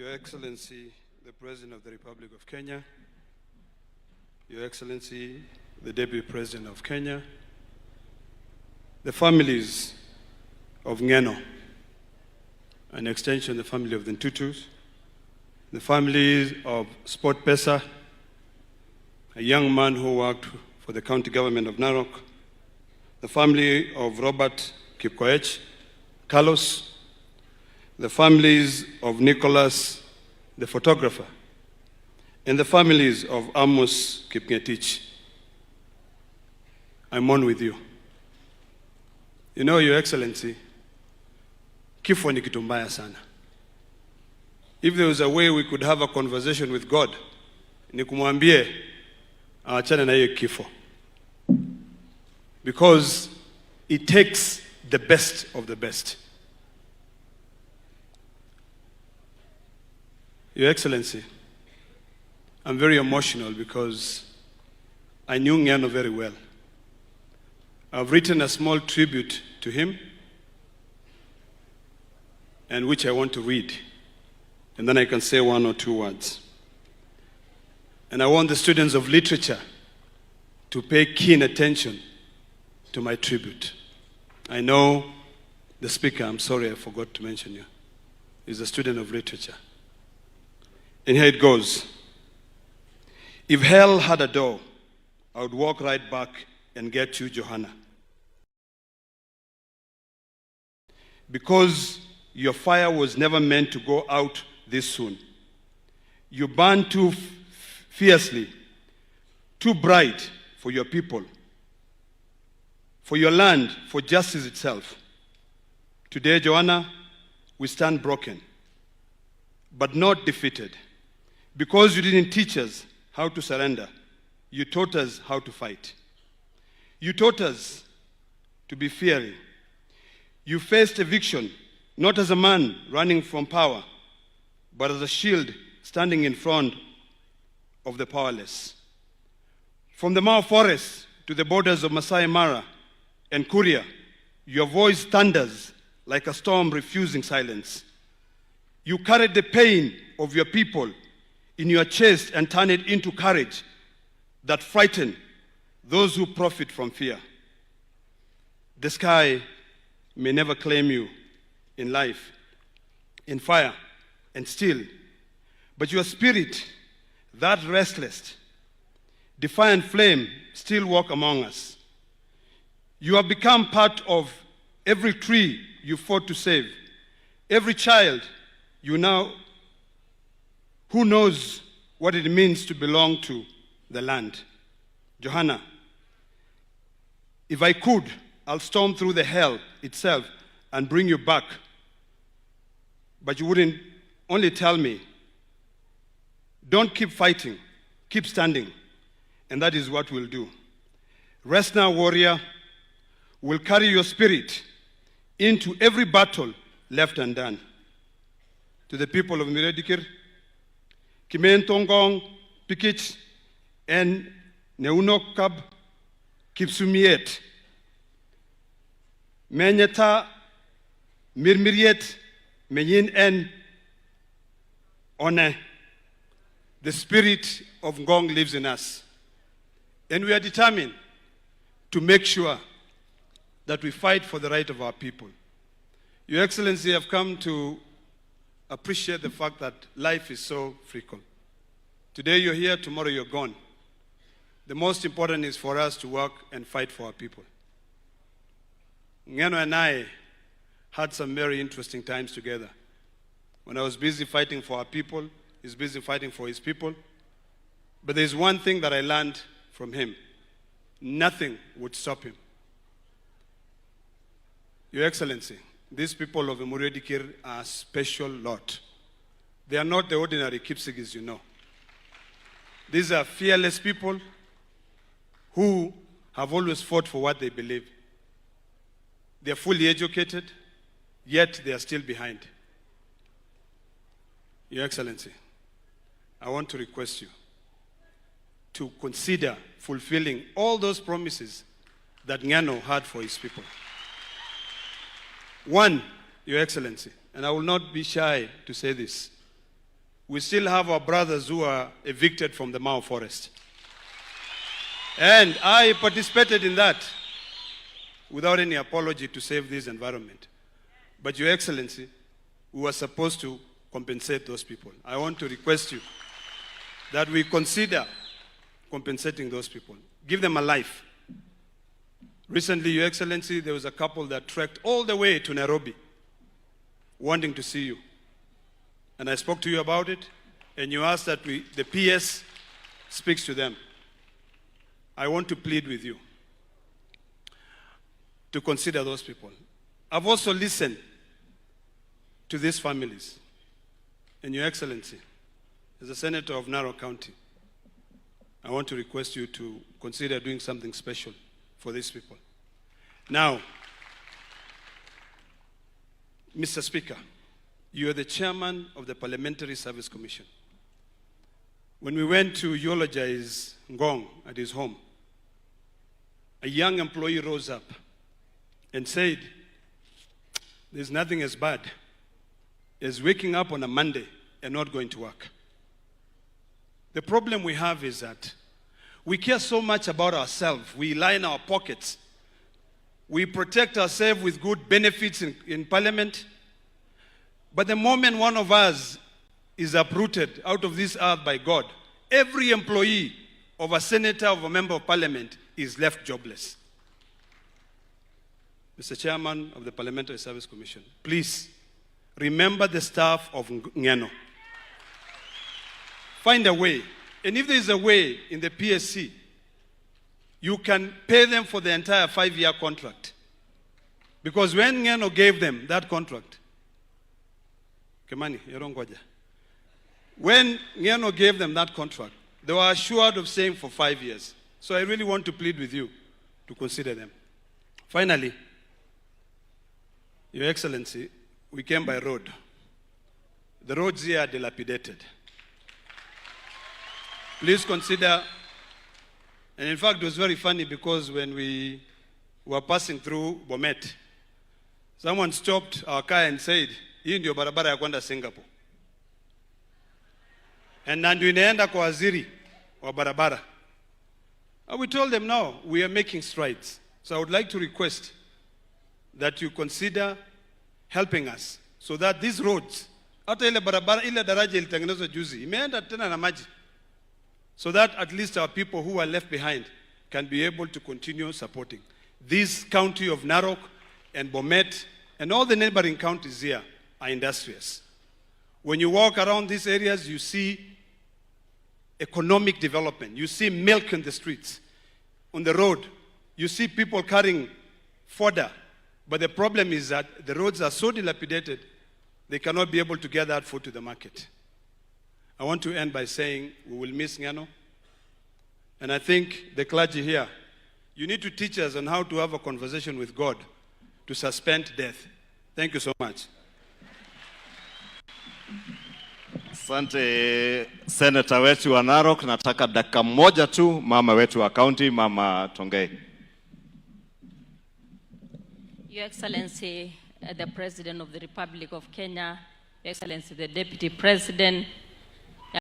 Your Excellency, the President of the Republic of Kenya, Your Excellency, the Deputy President of Kenya, the families of Ngeno, an extension, the family of the Ntutus, the families of Sport Pesa, a young man who worked for the county government of Narok, the family of Robert Kipkoech, Carlos, the families of Nicholas, the photographer, and the families of Amos Kipngetich. I'm on with you. You know, Your Excellency, kifo ni kitu mbaya sana. If there was a way we could have a conversation with God, ni kumwambie aachane na hiyo kifo. Because it takes the best of the best. Your Excellency, I'm very emotional because I knew Ngeno very well. I've written a small tribute to him, and which I want to read, and then I can say one or two words. And I want the students of literature to pay keen attention to my tribute. I know the speaker, I'm sorry I forgot to mention you, is a student of literature. And here it goes. If hell had a door, I would walk right back and get you, Johana. Because your fire was never meant to go out this soon. You burned too fiercely, too bright for your people, for your land, for justice itself. Today, Johana, we stand broken, but not defeated. Because you didn't teach us how to surrender, you taught us how to fight. You taught us to be fiery. You faced eviction, not as a man running from power, but as a shield standing in front of the powerless. From the Mao Forest to the borders of Masai Mara and Kuria, your voice thunders like a storm refusing silence. You carried the pain of your people in your chest and turn it into courage that frighten those who profit from fear. The sky may never claim you in life, in fire, and steel, but your spirit, that restless, defiant flame, still walk among us. You have become part of every tree you fought to save, every child you now who knows what it means to belong to the land. Johana, if I could, I'll storm through the hell itself and bring you back. But you wouldn't only tell me, don't keep fighting, keep standing. And that is what we'll do. Rest now, warrior. We'll carry your spirit into every battle left undone. To the people of Miredikir, Kimen Tongong, Pikich, and Neunokab, Kipsumiet, Menyata, Mirmiriet, Menyin en One. The spirit of Ngong lives in us. And we are determined to make sure that we fight for the right of our people. Your Excellency, I've come to appreciate the fact that life is so frequent. Today you're here, tomorrow you're gone. The most important is for us to work and fight for our people. Ngeno and I had some very interesting times together. When I was busy fighting for our people, he's busy fighting for his people. But there's one thing that I learned from him. Nothing would stop him. Your Excellency, these people of Emuredikir are a special lot. They are not the ordinary Kipsigis, you know. These are fearless people who have always fought for what they believe. They are fully educated, yet they are still behind. Your Excellency, I want to request you to consider fulfilling all those promises that Ngeno had for his people. One, Your Excellency, and I will not be shy to say this, we still have our brothers who are evicted from the Mao forest. And I participated in that without any apology to save this environment. But Your Excellency, we were supposed to compensate those people. I want to request you that we consider compensating those people. Give them a life. Recently, Your Excellency, there was a couple that trekked all the way to Nairobi wanting to see you. And I spoke to you about it, and you asked that the PS speaks to them. I want to plead with you to consider those people. I've also listened to these families. And Your Excellency, as a senator of Narok County, I want to request you to consider doing something special for these people. Now, Mr. Speaker, you are the chairman of the Parliamentary Service Commission. When we went to eulogize Ngong at his home, a young employee rose up and said, there's nothing as bad as waking up on a Monday and not going to work. The problem we have is that we care so much about ourselves. We line our pockets. We protect ourselves with good benefits in Parliament. But the moment one of us is uprooted out of this earth by God, every employee of a senator, of a member of Parliament, is left jobless. Mr. Chairman of the Parliamentary Service Commission, please remember the staff of Ngeno. Find a way. And if there is a way in the PSC, you can pay them for the entire 5-year contract. Because when Ngeno gave them that contract, when Ngeno gave them that contract, they were assured of staying for 5 years. So I really want to plead with you to consider them. Finally, Your Excellency, we came by road. The roads here are dilapidated. Please consider, and in fact it was very funny because when we were passing through Bomet, someone stopped our car and said, hii ndio barabara ya kwenda Singapore. And ndio inaenda kwa waziri wa barabara. And we told them, no, we are making strides. So I would like to request that you consider helping us so that these roads, hata ile barabara, ile daraja ilitengenezwa juzi, imeenda tena na maji. So that at least our people who are left behind can be able to continue supporting. This county of Narok and Bomet and all the neighboring counties here are industrious. When you walk around these areas, you see economic development. You see milk in the streets. On the road, you see people carrying fodder. But the problem is that the roads are so dilapidated, they cannot be able to get that food to the market. I want to end by saying we will miss Ngeno. And I think the clergy here, you need to teach us on how to have a conversation with God to suspend death. Thank you so much. Asante Senator wetu wa Narok. Nataka dakika moja tu mama wetu wa county, Mama Tongei. Your Excellency, the President of the Republic of Kenya, Your Excellency, the Deputy President,